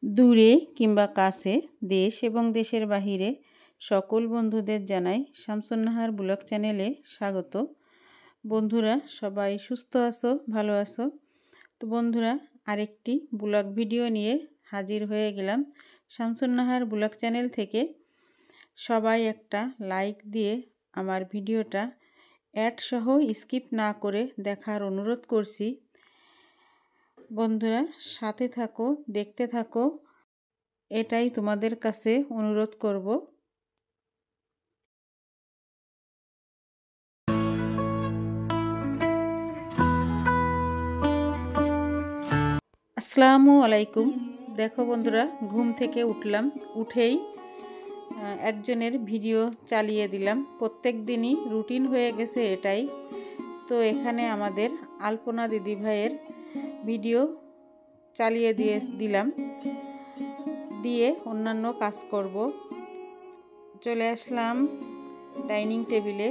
দূরে কিংবা কাছে, দেশ এবং দেশের বাহিরে সকল বন্ধুদের জানাই শামসুন নাহার ব্লগ চ্যানেলে স্বাগত। বন্ধুরা সবাই সুস্থ আছো, ভালো আছো? তো বন্ধুরা আরেকটি ব্লগ ভিডিও নিয়ে হাজির হয়ে গেলাম শামসুন নাহার ব্লগ চ্যানেল থেকে। সবাই একটা লাইক দিয়ে আমার ভিডিওটা অ্যাড সহ স্কিপ না করে দেখার অনুরোধ করছি। বন্ধুরা সাথে থাকো, দেখতে থাকো, এটাই তোমাদের কাছে অনুরোধ করব। আসসালামু আলাইকুম। দেখো বন্ধুরা, ঘুম থেকে উঠলাম, উঠেই একজনের ভিডিও চালিয়ে দিলাম। প্রত্যেক দিনই রুটিন হয়ে গেছে এটাই। তো এখানে আমাদের আলপনা দিদিভাইয়ের ভিডিও চালিয়ে দিলাম, দিয়ে অন্যান্য কাজ করব। চলে আসলাম ডাইনিং টেবিলে।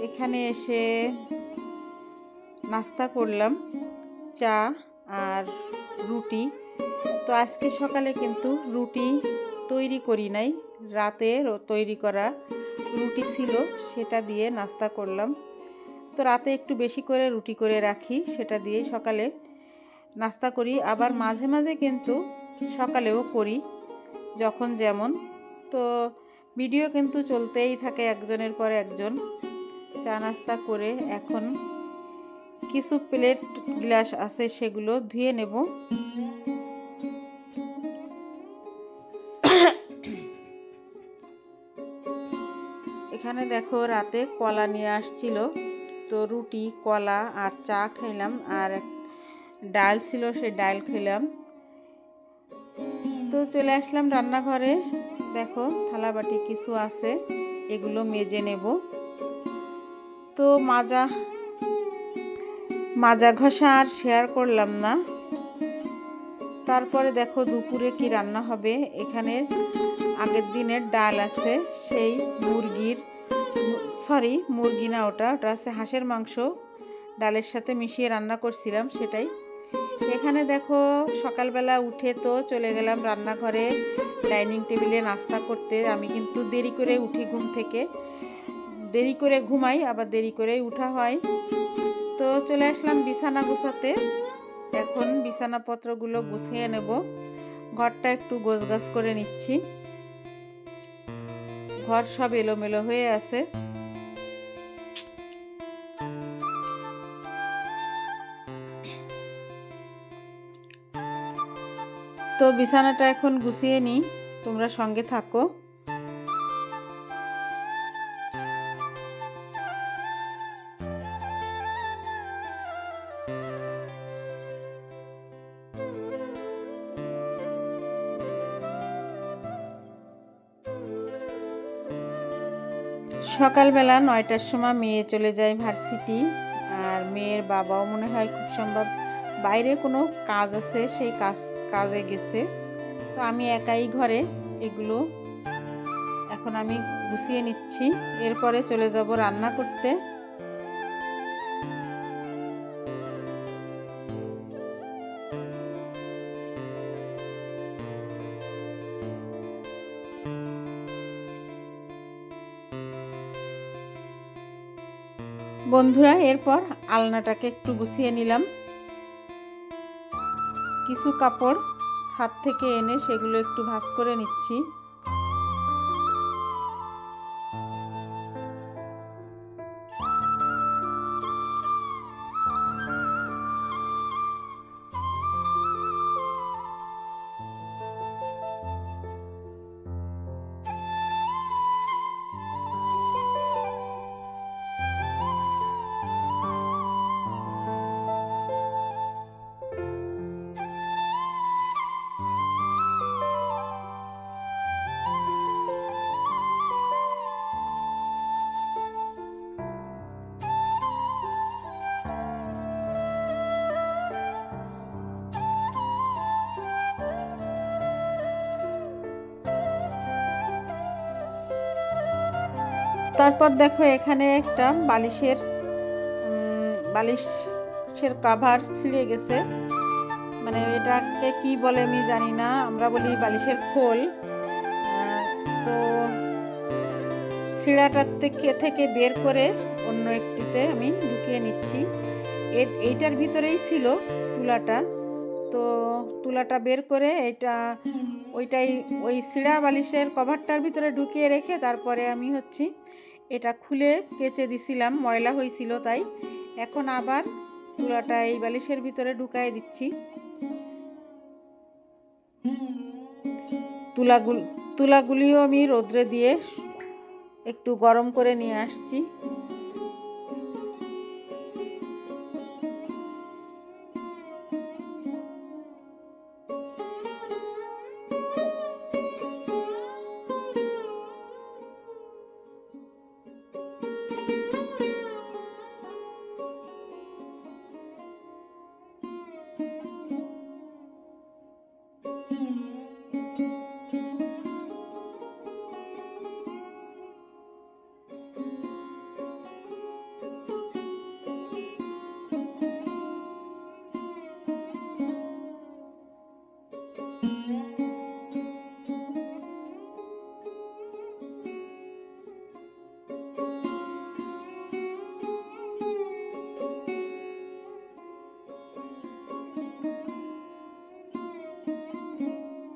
এখানে এসে নাস্তা করলাম, চা আর রুটি। তো আজকে সকালে কিন্তু রুটি তৈরি করি নাই, রাতে তৈরি করা রুটি ছিল, সেটা দিয়ে নাস্তা করলাম। তো রাতে একটু বেশি করে রুটি করে রাখি, সেটা দিয়ে সকালে নাস্তা করি। আবার মাঝে মাঝে কিন্তু সকালেও করি, যখন যেমন। তো ভিডিও কিন্তু চলতেই থাকে একজনের পর একজন। চা নাস্তা করে এখন কিছু প্লেট গ্লাস আছে, সেগুলো ধুয়ে নেব। এখানে দেখো রাতে কলা নিয়ে আসছিল, তো রুটি, কলা আর চা খাইলাম, আর ডাল ছিল, সেই ডাল খেলাম। তো চলে আসলাম রান্নাঘরে। দেখো থালাবাটি কিছু আছে, এগুলো মেজে নেব। তো মাজা ঘষা আর শেয়ার করলাম না। তারপরে দেখো দুপুরে কি রান্না হবে। এখানে আগের দিনের ডাল আছে, সেই মুরগি না, ওটা আছে হাঁসের মাংস, ডালের সাথে মিশিয়ে রান্না করছিলাম, সেটাই। এখানে দেখো সকালবেলা উঠে তো চলে গেলাম রান্নাঘরে ডাইনিং টেবিলে নাস্তা করতে। আমি কিন্তু দেরি করে উঠি ঘুম থেকে, দেরি করে ঘুমাই, আবার দেরি করেই উঠা হয়। তো চলে আসলাম বিছানা গুছাতে। এখন বিছানাপত্রগুলো গুছিয়ে নেব। ঘরটা একটু গোছগাছ করে নিচ্ছি, ঘর সব এলোমেলো হয়ে আছে। তো বিছানাটা এখন গুছিয়ে নিই, তোমরা সঙ্গে থাকো। সকালবেলা 9টার সময় মেয়ে চলে যায় ভার্সিটি, আর মেয়ের বাবাও মনে হয় খুব সম্ভব বাইরে কোনো কাজ আছে, সেই কাজে গেছে। তো আমি একাই ঘরে, এগুলো এখন আমি গুছিয়ে নিচ্ছি, এরপরে চলে যাব রান্না করতে। বন্ধুরা এরপর আলনাটাকে একটু গুছিয়ে নিলাম। কিছু কাপড় ছাদ থেকে এনে সেগুলো একটু ভাঁজ করে নিচ্ছি। তারপর দেখো এখানে একটা বালিশের কভার ছিঁড়ে গেছে, মানে মানে এটাকে কি বলে আমি জানি না, আমরা বলি বালিশের খোল। তো ছিঁড়াটার থেকে বের করে অন্য একটিতে আমি ঢুকিয়ে নিচ্ছি। এইটার ভিতরেই ছিল তুলাটা। তো তুলাটা বের করে ওই ছিঁড়া বালিশের কভারটার ভিতরে ঢুকিয়ে রেখে তারপরে আমি এটা খুলে কেচে দিছিলাম, ময়লা হয়েছিল তাই। এখন আবার তুলাটা এই বালিশের ভিতরে ঢুকাই দিচ্ছি। তুলাগুলিও আমি রোদ্রে দিয়ে একটু গরম করে নিয়ে আসছি।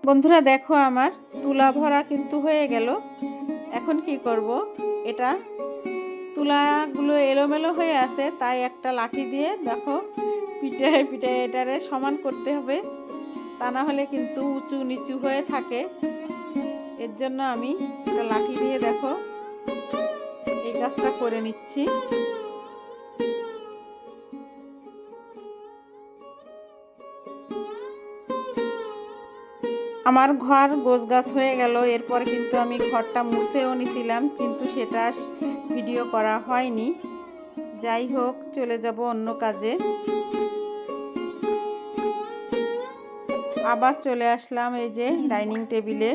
বন্ধুরা দেখো, আমার তুলা ভরা কিন্তু হয়ে গেল। এখন কি করব, এটা তুলাগুলো এলোমেলো হয়ে আছে, তাই একটা লাঠি দিয়ে দেখো পিঠে এটারে সমান করতে হবে, তা না হলে কিন্তু উঁচু নিচু হয়ে থাকে। এর জন্য আমি একটা লাঠি দিয়ে দেখো এই কাজটা করে নিচ্ছি। আমার ঘর গোছগাছ হয়ে গেল। এরপর কিন্তু আমি ঘরটা মুছেও নিছিলাম, কিন্তু সেটা ভিডিও করা হয়নি। যাই হোক, চলে যাব অন্য কাজে। আবার চলে আসলাম এই যে ডাইনিং টেবিলে।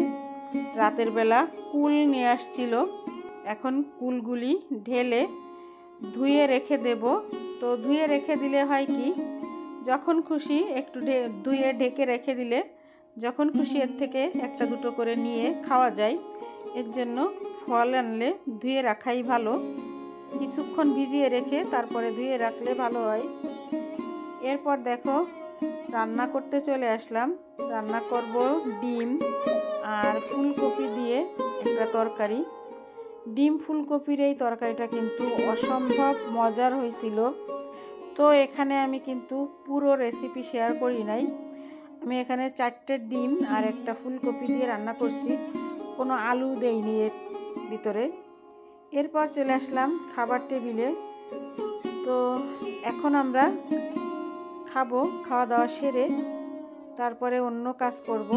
রাতের বেলা কুল নিয়ে আসছিল, এখন কুলগুলি ঢেলে ধুয়ে রেখে দেব। তো ধুয়ে রেখে দিলে হয় কি, যখন খুশি একটু ধুয়ে ঢেকে রেখে দিলে যখন খুশি এর থেকে একটা দুটো করে নিয়ে খাওয়া যায়। এর জন্য ফল আনলে ধুয়ে রাখাই ভালো, কিছুক্ষণ ভিজিয়ে রেখে তারপরে ধুয়ে রাখলে ভালো হয়। এরপর দেখো রান্না করতে চলে আসলাম। রান্না করব ডিম আর ফুলকপি দিয়ে একটা তরকারি। ডিম ফুলকপির এই তরকারিটা কিন্তু অসম্ভব মজার হয়েছিল। তো এখানে আমি কিন্তু পুরো রেসিপি শেয়ার করি নাই। আমি এখানে 4টে ডিম আর একটা ফুলকপি দিয়ে রান্না করছি, কোনো আলু দেইনি এর ভিতরে। এরপর চলে আসলাম খাবার টেবিলে। তো এখন আমরা খাবো, খাওয়া দাওয়া সেরে তারপরে অন্য কাজ করব।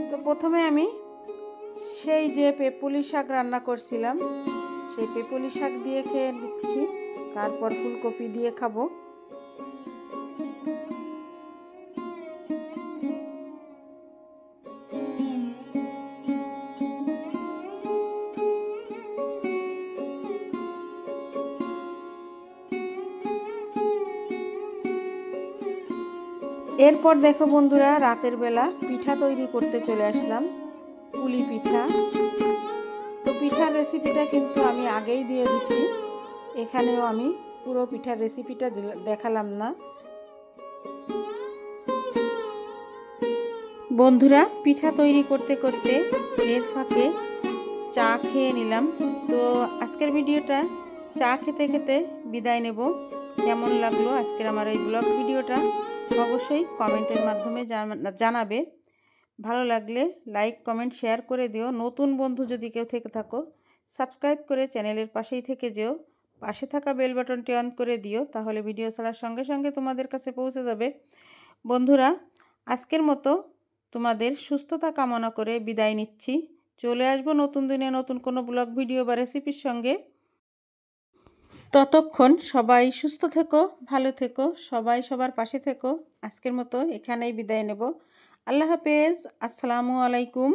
তো প্রথমে আমি সেই যে পেপুলি শাক রান্না করছিলাম, সেই পেপুলি শাক দিয়ে খেয়ে নিচ্ছি, তারপর ফুলকপি দিয়ে খাবো। এরপর দেখো বন্ধুরা, রাতের বেলা পিঠা তৈরি করতে চলে আসলাম, পুলি পিঠা। তো পিঠার রেসিপিটা কিন্তু আমি আগেই দিয়ে দিছি, এখানেও আমি পুরো পিঠার রেসিপিটা দেখালাম না। বন্ধুরা, পিঠা তৈরি করতে করতে এর ফাঁকে চা খেয়ে নিলাম। তো আজকের ভিডিওটা চা খেতে খেতে বিদায় নেব। কেমন লাগলো আজকের আমার এই ব্লগ ভিডিওটা অবশ্যই কমেন্টের মাধ্যমে জানাবে। ভালো লাগলে লাইক কমেন্ট শেয়ার করে দিও। নতুন বন্ধু যদি কেউ থেকে থাকো, সাবস্ক্রাইব করে চ্যানেলের পাশেই থেকে যেও। পাশে থাকা বেল বাটনটি অন করে দিও, তাহলে ভিডিও ছাড়ার সঙ্গে সঙ্গে তোমাদের কাছে পৌঁছে যাবে। বন্ধুরা, আজকের মতো তোমাদের সুস্থতা কামনা করে বিদায় নিচ্ছি। চলে আসবো নতুন দিনে নতুন কোনো ব্লগ ভিডিও বা রেসিপির সঙ্গে। ততক্ষণ সবাই সুস্থ থেকো, ভালো থেকো, সবাই সবার পাশে থেকো। আজকের মতো এখানেই বিদায় নেব। আল্লাহ হাফেজ, আসসালামু আলাইকুম।